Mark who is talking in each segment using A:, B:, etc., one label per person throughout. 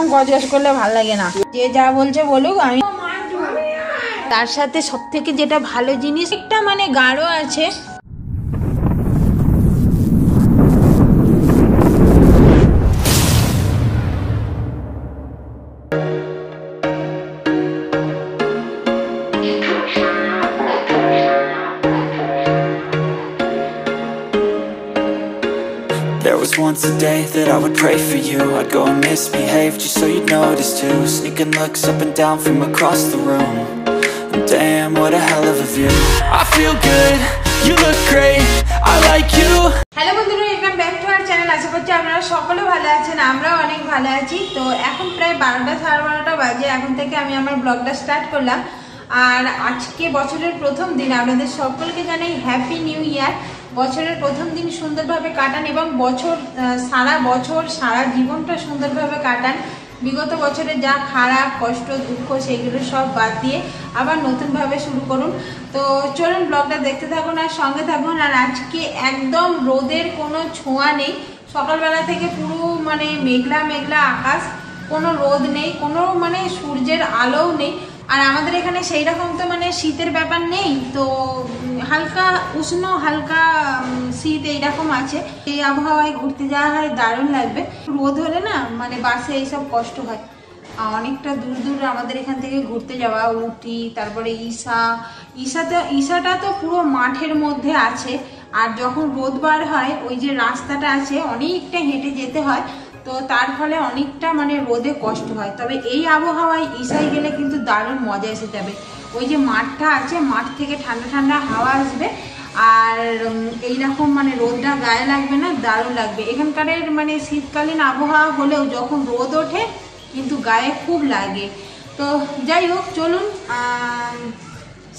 A: এরকম গজগজ করলে ভালো লাগে না। যে যা বলছে বলুক, আমি তার সাথে সব থেকে যেটা ভালো জিনিস একটা মানে গাঢ় আছে।
B: There was once a day that I would pray for you. I'd go and misbehave just so you'd notice too. Sneaking looks up and down from across the room. Damn, what a hell of a view. I feel good, you look great, I like you.
A: Hello বন্ধুরা, welcome back to our channel. আশা করছি আপনারা সকলে ভালো আছেন, আমরাও অনেক ভালো আছি। তো এখন প্রায় 12টা সাড়ে 12টা বাজে। এখন থেকে আমি আমার ব্লগটা স্টার্ট করলাম। আর আজকে বছরের প্রথম দিন, আপনাদের সকলকে জানাই হ্যাপি নিউ ইয়ার। বছরের প্রথম দিন সুন্দরভাবে কাটান এবং সারা বছর সারা জীবনটা সুন্দরভাবে কাটান। বিগত বছরে যা খারাপ কষ্ট দুঃখ সেগুলো সব বাদ দিয়ে আবার নতুনভাবে শুরু করুন। তো চলুন ব্লগটা দেখতে থাকুন আর সঙ্গে থাকুন। আর আজকে একদম রোদের কোনো ছোঁয়া নেই, সকালবেলা থেকে পুরো মানে মেঘলা মেঘলা আকাশ, কোনো রোদ নেই, কোনো মানে সূর্যের আলোও নেই। আর আমাদের এখানে সেই রকম তো মানে শীতের ব্যাপার নেই, তো হালকা উষ্ণ হালকা শীত এইরকম আছে। এই আবহাওয়ায় ঘুরতে যাওয়া হয়, দারুণ লাগবে। রোদ হলে না মানে বাসে এইসব কষ্ট হয়। অনেকটা দূর দূর আমাদের এখান থেকে ঘুরতে যাওয়া, উটি, তারপরে ঈশাটা তো পুরো মাঠের মধ্যে আছে। আর যখন রোদ বার হয় ওই যে রাস্তাটা আছে অনেকটা হেঁটে যেতে হয়, তো তার ফলে অনেকটা মানে রোদে কষ্ট হয়। তবে এই আবহাওয়ায় ঈশায় গেলে কিন্তু দারুণ মজা এসে যাবে। ওই যে মাঠটা আছে, মাঠ থেকে ঠান্ডা ঠান্ডা হাওয়া আসবে আর এইরকম মানে রোদটা গায়ে লাগবে না, দারুণ লাগবে। এখানকার মানে শীতকালীন আবহাওয়া হলেও যখন রোদ ওঠে কিন্তু গায়ে খুব লাগে। তো যাই হোক, চলুন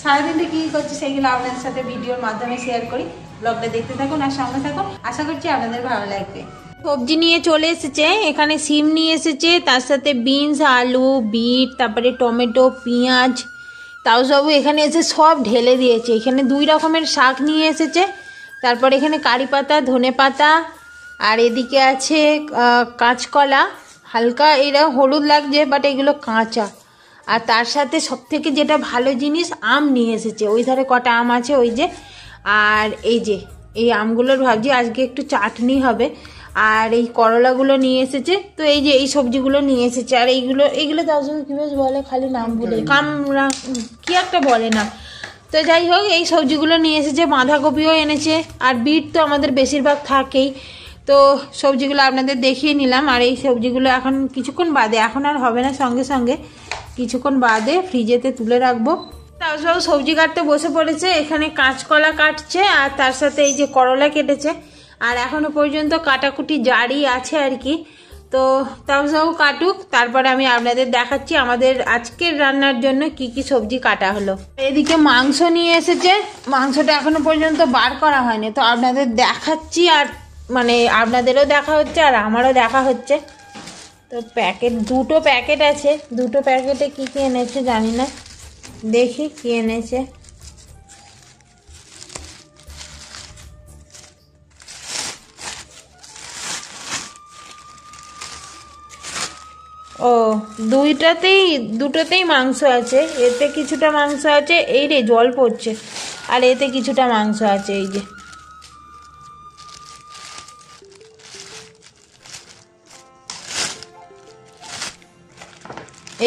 A: সারাদিনটা কী করছি সেইগুলো আপনাদের সাথে ভিডিওর মাধ্যমে শেয়ার করি। ব্লগটা দেখতে থাকুন আর সঙ্গে থাকুন, আশা করছি আপনাদের ভালো লাগবে। সবজি নিয়ে চলে এসেছে, এখানে সিম নিয়ে এসেছে, তার সাথে বিনস, আলু, বিট, তারপরে টমেটো, পেঁয়াজ, তাও সব এখানে এসে সব ঢেলে দিয়েছে। এখানে 2 রকমের শাক নিয়ে এসেছে, তারপর এখানে কারি পাতা, ধনে পাতা, আর এদিকে আছে কাঁচকলা, হালকা এরা হলুদ লাগছে বাট এগুলো কাঁচা। আর তার সাথে সব থেকে যেটা ভালো জিনিস আম নিয়ে এসেছে, ওই ধারে কটা আম আছে ওই যে। আর এই যে এই আমগুলোর ভাবছি আজকে একটু চাটনি হবে। আর এই করলাগুলো নিয়ে এসেছে। তো এই যে এই সবজিগুলো নিয়ে এসেছে। আর এইগুলো তার সঙ্গে কী বেশ বলে, খালি নাম ভুলে কামরা কি একটা বলে না। তো যাই হোক, এই সবজিগুলো নিয়ে এসেছে, বাঁধাকপিও এনেছে। আর বিট তো আমাদের বেশিরভাগ থাকেই, তো সবজিগুলো আপনাদের দেখিয়ে নিলাম। আর এই সবজিগুলো এখন কিছুক্ষণ বাদে, এখন আর হবে না সঙ্গে সঙ্গে, কিছুক্ষণ বাদে ফ্রিজেতে তুলে রাখবো। তাও সব সবজি কাটতে বসে পড়েছে। এখানে কাঁচকলা কাটছে আর তার সাথে এই যে করলা কেটেছে। আর এখনো পর্যন্ত কাটাকুটি জারি আছে আর কি। তো তাও সব কাটুক, তারপরে আমি আপনাদের দেখাচ্ছি আমাদের আজকের রান্নার জন্য কি কি সবজি কাটা হলো। এদিকে মাংস নিয়ে এসেছে, মাংসটা এখনো পর্যন্ত বার করা হয়নি, তো আপনাদের দেখাচ্ছি। আর মানে আপনাদেরও দেখা হচ্ছে আর আমারও দেখা হচ্ছে। তো দুটো প্যাকেট আছে, দুটো প্যাকেটে কি কি এনেছে জানি না, দেখি কি এনেছে। ও দুটোতেই মাংস আছে। এতে কিছুটা মাংস আছে, এই রে জল পড়ছে, আর এতে কিছুটা মাংস আছে।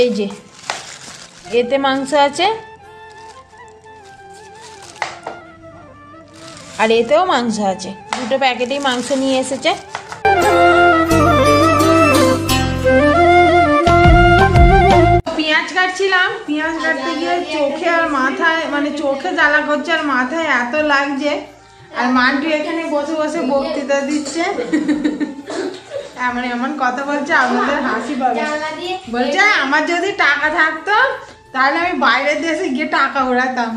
A: এই যে এতে মাংস আছে আর এতেও মাংস আছে। দুটো প্যাকেটেই মাংস নিয়ে এসেছে। পেঁয়াজ কাটছিলাম, পেঁয়াজ কাটতে গিয়ে চোখে আর মাথায় মানে চোখে জ্বালা করছে আর মাথায় এত লাগছে। আর মান্টু এখানে বসে বসে বক্তৃতা দিচ্ছে, এমন কথা বলছে আপনাদের হাসি পাবে। বলছে আমার যদি টাকা থাকতো তাহলে আমি বাইরের দেশে গিয়ে টাকা উড়াতাম।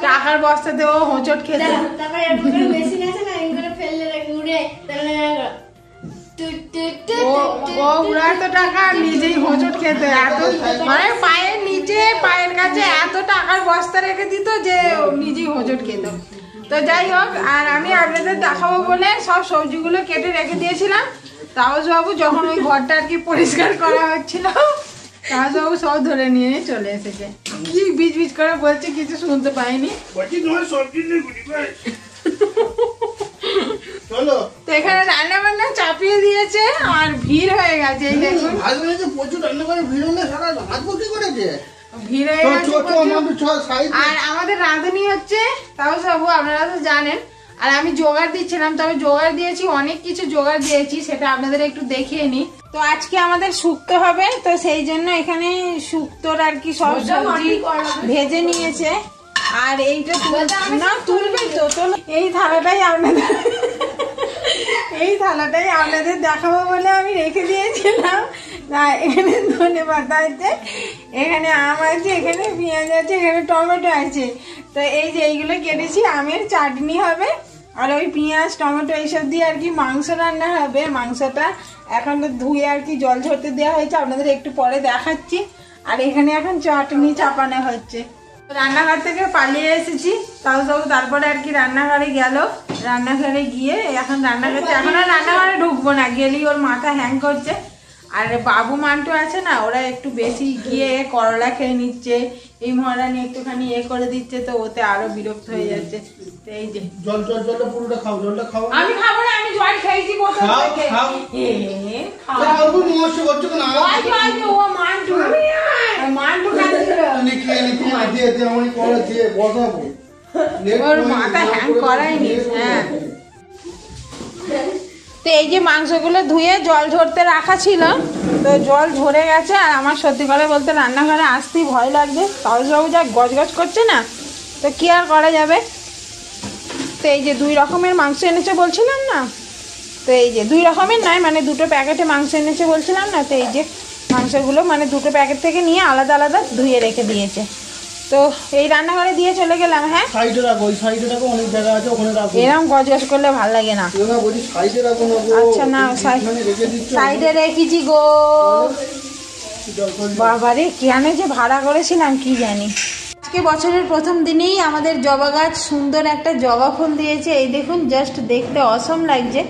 A: টাকার বস্তাতে ও হোঁচট খেতে। ও উড়াতো টাকা, নিজেই হোঁচট খেতে। এত মানে পায়ের নিচে পায়ের কাছে এত টাকার বস্তা রেখে দিত যে নিজেই হোঁচট খেত। তো যাই হোক, আর আমি আপনাদের দেখাবো বলে সব সবজিগুলো কেটে রেখে দিয়েছিলাম। তাপসবাবু যখন ওই ঘরটা আর কি পরিষ্কার করা হচ্ছিল, তাপসবাবু সব ধরে নিয়ে চলে এসেছে। কি বিচ বিচ করে বলছে, কিছু শুনতে পাইনি। তো এখানে রান্না বান্না চাপিয়ে দিয়েছে আর ভিড় হয়ে গেছে। এই দেখুন
C: প্রচুর রান্না করে ভিড় হলে সারা রাত কি করেছে,
A: ভিড় হয়ে গেছে। আর আমাদের রাঁধুনি হচ্ছে তাপসবাবু, আপনারা তো জানেন। আর আমি জোগাড় দিচ্ছিলাম, তবে জোগাড় দিয়েছি, অনেক কিছু জোগাড় দিয়েছি, সেটা আপনাদের একটু দেখিয়ে নি। তো আজকে আমাদের শুক্তো হবে, তো সেই জন্য এখানে শুক্তোর আর কি সব সবজি ভেজে নিয়েছে। আর এইটা না তুলবে তো, এই থালাটাই আপনাদের দেখাবো বলে আমি রেখে দিয়েছিলাম। না, এখানে ধনেপাতা আছে, এখানে আম আছে, এখানে পেঁয়াজ আছে, এখানে টমেটো আছে। তো এই যে এইগুলো কেটেছি, আমের চাটনি হবে, আর ওই পেঁয়াজ টমেটো এইসব দিয়ে আর কি মাংস রান্না হবে। মাংসটা এখন ধুয়ে আর কি জল ঝরতে দেওয়া হয়েছে, আপনাদের একটু পরে দেখাচ্ছি। আর এখানে এখন চাটনি চাপানো হচ্ছে। রান্নাঘর থেকে পালিয়ে এসেছি, তারপরে আর কি রান্নাঘরে গেল। রান্নাঘরে গিয়ে এখন রান্না করছে। এখন আর রান্নাঘরে ঢুকবো না, গেলেই ওর মাথা হ্যাং করছে। আর বাবু মান্টু আছে না, ওরা একটু বেশি গিয়ে করলা খেয়ে নিচ্ছে, এই মহারানি একটুখানি করে দিচ্ছে, তো ওতে আরো বিরক্ত হয়ে যাচ্ছে। তো এই যে
C: জলটা পুরোটা খাও, জলটা খাও।
A: আমি খাবো না, আমি জল খেয়েছি বোতল থেকে। মান্টু ওর মাথা হ্যাং করায়নি। হ্যাঁ, তো এই যে মাংসগুলো ধুয়ে জল ঝরতে রাখা ছিল, তো জল ঝরে গেছে। আর আমার সত্যি করে বলতে রান্নাঘরে আসতেই ভয় লাগছে, তাপসবাবু যা গজগজ করছে না, তো কি আর করা যাবে। তো এই যে 2 রকমের মাংস এনেছে বলছিলাম না, তো এই যে 2 রকমের নয়, মানে 2টো প্যাকেটে মাংস এনেছে বলছিলাম না। তো এই যে মাংসগুলো মানে 2টো প্যাকেট থেকে নিয়ে আলাদা আলাদা ধুয়ে রেখে দিয়েছে। তো এই রান্নাঘরে দিয়ে চলে গেলাম। হ্যাঁ,
C: সাইডে রাখো, ওই সাইডে রাখো, অনেক জায়গা আছে ওখানে রাখো।
A: এরকম গজগজ করলে ভালো লাগে না।
C: বলছি সাইডে রাখো না গো।
A: আচ্ছা, না সাইডে রেখেছি গো। বাবারে, কেন যে ভাড়া করেছিলাম কি জানি। আজকে বছরের প্রথম দিনেই আমাদের জবা গাছ সুন্দর একটা জবা ফুল দিয়েছে। এই দেখুন, জাস্ট দেখতে অসম লাগছে।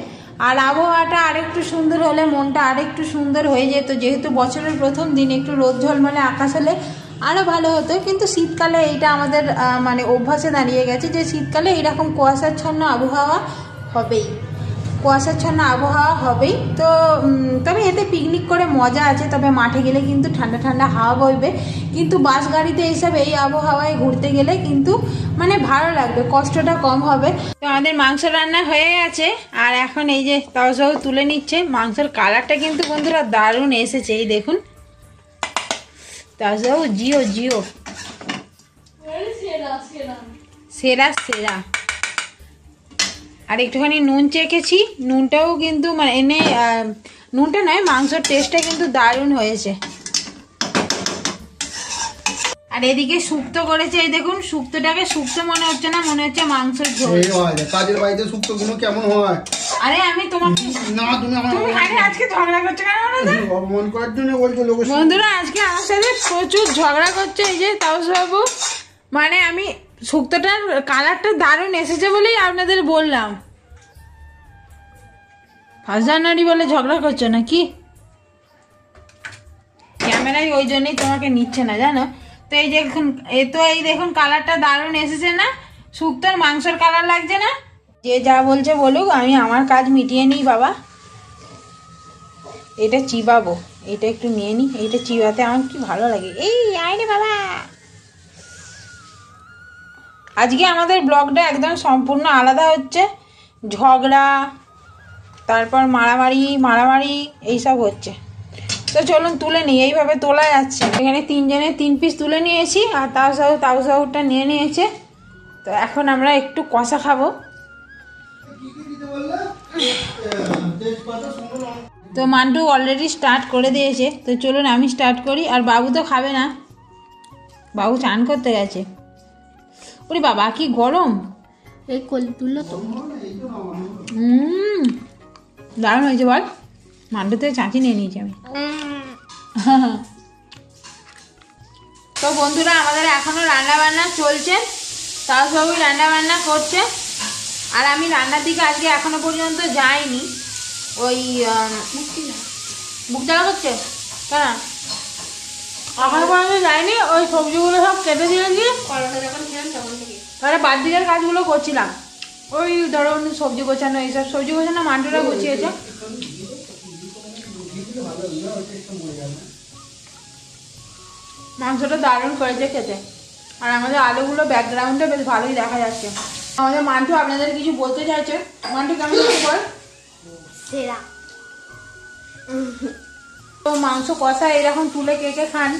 A: আর আবহাওয়াটা আরেকটু সুন্দর হলে মনটা আরেকটু সুন্দর হয়ে যেত। যেহেতু বছরের প্রথম দিন, একটু রোদ ঝলমলে আকাশ হলে আরও ভালো হতো। কিন্তু শীতকালে এইটা আমাদের মানে অভ্যাসে দাঁড়িয়ে গেছে যে শীতকালে এইরকম কুয়াশাচ্ছন্ন আবহাওয়া হবেই, কুয়াশাচ্ছন্ন আবহাওয়া হবেই। তো তবে এতে পিকনিক করে মজা আছে, তবে মাঠে গেলে কিন্তু ঠান্ডা ঠান্ডা হাওয়া বইবে। কিন্তু বাস গাড়িতে এইসব এই আবহাওয়ায় ঘুরতে গেলে কিন্তু মানে ভালো লাগবে, কষ্টটা কম হবে। তো আমাদের মাংস রান্না হয়ে গেছে, আর এখন এই যে তাপসবাবু তুলে নিচ্ছে। মাংসের কালারটা কিন্তু বন্ধুরা দারুণ এসেছে, এই দেখুন। তাপসবাবু জিও জিও, সেরা সেরা। আর একটুখানি নুন চেখেছি, নুনটাও কিন্তু মানে নুনটা নয়, মাংসের টেস্টটা কিন্তু দারুণ হয়েছে। আর এদিকে শুক্তো করেছে, এই দেখুন। শুক্তোটাকে শুক্তো মনে হচ্ছে না, মনে হচ্ছে মাংসের ঝোল।
C: কাজের বাড়িতে শুক্তো গুলো কেমন হয়?
A: আরে আমি তোমাকে
C: না, তুমি
A: আজকে ঝগড়া করছো কেন?
C: অপমান করার জন্য বলছো লোক।
A: বন্ধুরা আজকে আমার সাথে প্রচুর ঝগড়া করছে এই যে তাপসবাবু। মানে আমি শুক্তোটার কালারটা দারুণ এসেছে বলেই আপনাদের বললাম। 1 জানুয়ারি বলে ঝগড়া করছো নাকি? ক্যামেরায় ওই জন্যই তোমাকে নিচ্ছে না, জানো তো। এই দেখুন, এই দেখুন কালারটা দারুণ এসেছে না? শুক্তোর মাংসের কালার লাগছে না? যে যা বলছে বলুক, আমি আমার কাজ মিটিয়ে নিই বাবা। এটা চিবাবো, এটা একটু নিয়ে নিই। এইটা চিবাতে আমার কি ভালো লাগে। এই আয় রে বাবা। আজকে আমাদের ব্লগটা একদম সম্পূর্ণ আলাদা হচ্ছে। ঝগড়া, তারপর মারামারি এইসব হচ্ছে। তো চলুন তুলে নিই, এইভাবে তোলা যাচ্ছে। এখানে 3 জনের 3 পিস তুলে নিয়েছি, আর তাপসবাবুটা নিয়ে নিয়েছে। তো এখন আমরা একটু কষা খাবো। তো মান্টু অলরেডি স্টার্ট করে দিয়েছে, তো চলুন আমি স্টার্ট করি। আর বাবু তো খাবে না, বাবু চান করতে গেছে। ওরে বাবা কি গরম!
D: এই কলি তুললো তো।
A: দারুণ হয়েছে বল। মান্টুতে চাঁচি নিয়ে নিয়েছি আমি। তো বন্ধুরা আমাদের এখনো রান্না বান্না চলছে, তাপসবাবু রান্না বান্না করছে। আর আমি রান্নার দিকে আজকে এখনো পর্যন্ত যাইনি, ওই বুক জ্বালা করছে কেন এখনো পর্যন্ত যায়নি। ওই সবজিগুলো সব কেটে দিয়েছি, তাহলে বাদ দিকের কাজগুলো করছিলাম। ওই ধরো সবজি গোছানো, এইসব সবজি গোছানো মান্টুরা গুছিয়েছে। মাংসটা দারুণ করেছে খেতে, আর আমাদের আলুগুলো ব্যাকগ্রাউন্ডে বেশ ভালোই দেখা যাচ্ছে। আমাদের মান্টু আপনাদের কিছু বলতে চাইছে। মান্টু কেমন বল?
D: সেরা।
A: তো মাংস কষা এরকম তুলে কে কে খান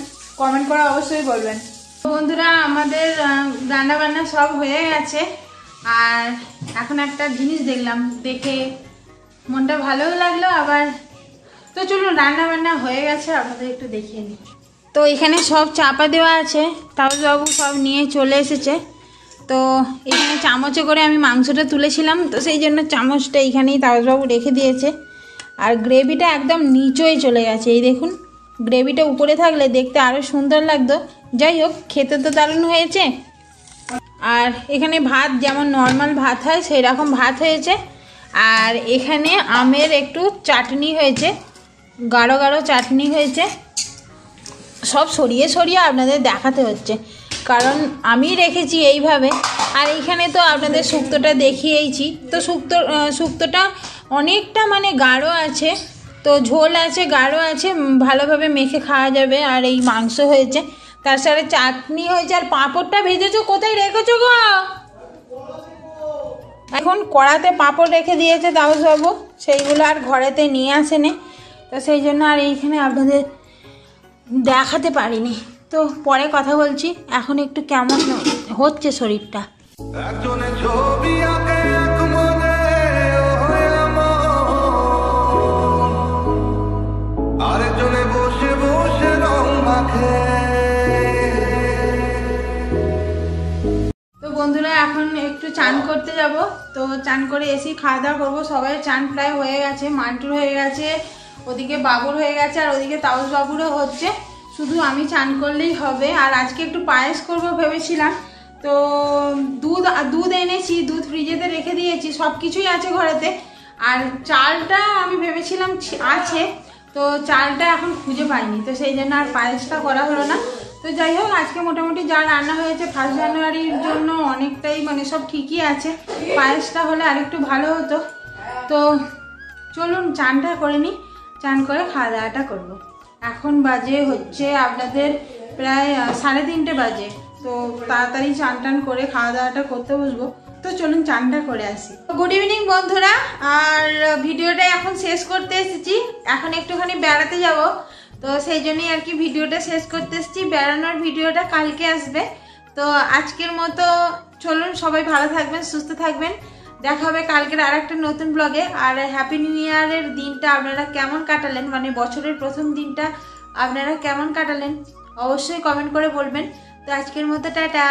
A: কমেন্ট করে অবশ্যই বলবেন। তো বন্ধুরা আমাদের রান্না বান্না সব হয়ে গেছে, আর এখন একটা জিনিস দেখলাম, দেখে মনটা ভালোও লাগলো আবার। তো চলুন, রান্না বান্না হয়ে গেছে, আপনাদের একটু দেখিয়ে নিই। তো এখানে সব চাপা দেওয়া আছে, তাপসবাবু সব নিয়ে চলে এসেছে। তো এখানে চামচে করে আমি মাংসটা তুলেছিলাম, তো সেই জন্য চামচটা এইখানেই তাপসবাবু রেখে দিয়েছে। আর গ্রেভিটা একদম নিচেই চলে গেছে, এই দেখুন। গ্রেভিটা উপরে থাকলে দেখতে আরও সুন্দর লাগতো। যাই হোক, খেতে তো দারুণ হয়েছে। আর এখানে ভাত যেমন নর্মাল ভাত হয় সেই রকম ভাত হয়েছে। আর এখানে আমের একটু চাটনি হয়েছে, গাঢ় গাঢ় চাটনি হয়েছে। সব সরিয়ে সরিয়ে আপনাদের দেখাতে হচ্ছে, কারণ আমি রেখেছি এইভাবে। আর এইখানে তো আপনাদের শুক্তোটা দেখিয়েইছি। তো শুক্তোটা অনেকটা মানে গাঢ় আছে, তো ঝোল আছে, গাঢ় আছে, ভালোভাবে মেখে খাওয়া যাবে। আর এই মাংস হয়েছে, তার সাথে চাটনি হয়েছে, আর পাঁপড়টা ভেজেছো কোথায় রেখেছো গো? এখন কড়াতে পাঁপড় রেখে দিয়েছে তাপসবাবু, সেইগুলো আর ঘরেতে নিয়ে আসেনি, তো সেই জন্য আর এইখানে আপনাদের দেখাতে পারিনি। তো পরে কথা বলছি, এখন একটু কেমন হচ্ছে শরীরটা। তো বন্ধুরা এখন একটু চান করতে যাব। তো চান করে এসে খাওয়া দাওয়া করবো। সবাই চান প্রায় হয়ে গেছে, মান্টুর হয়ে গেছে, ওদিকে বাবুর হয়ে গেছে, আর ওদিকে তাপসবাবুরও হচ্ছে। শুধু আমি চান করলেই হবে। আর আজকে একটু পায়েস করবো ভেবেছিলাম। তো দুধ এনেছি, দুধ ফ্রিজেতে রেখে দিয়েছি, সব কিছুই আছে ঘরেতে। আর চালটা আমি ভেবেছিলাম আছে, তো চালটা এখন খুঁজে পাইনি, তো সেই জন্য আর পায়েসটা করা হলো না। তো যাই হোক, আজকে মোটামুটি যা রান্না হয়েছে 1 জানুয়ারির জন্য অনেকটাই মানে সব ঠিকই আছে। পায়েসটা হলে আরেকটু ভালো হতো। তো চলুন চানটা করে নিই, চান করে খাওয়া দাওয়াটা করবো। এখন বাজে হচ্ছে আপনাদের প্রায় 3:30 বাজে। তো তাড়াতাড়ি চান টান করে খাওয়া দাওয়াটা করতে বসবো। তো চলুন চানটা করে আসি। গুড ইভিনিং বন্ধুরা, আর ভিডিওটা এখন শেষ করতে এসেছি। এখন একটুখানি বেড়াতে যাব, তো সেই জন্যই আর কি ভিডিওটা শেষ করতে এসেছি। বেড়ানোর ভিডিওটা কালকে আসবে। তো আজকের মতো চলুন, সবাই ভালো থাকবেন, সুস্থ থাকবেন। দেখা হবে কালকের আর একটা নতুন ব্লগে। আর হ্যাপি নিউ ইয়ারের দিনটা আপনারা কেমন কাটালেন, মানে বছরের প্রথম দিনটা আপনারা কেমন কাটালেন অবশ্যই কমেন্ট করে বলবেন। তো আজকের মতো টাটা।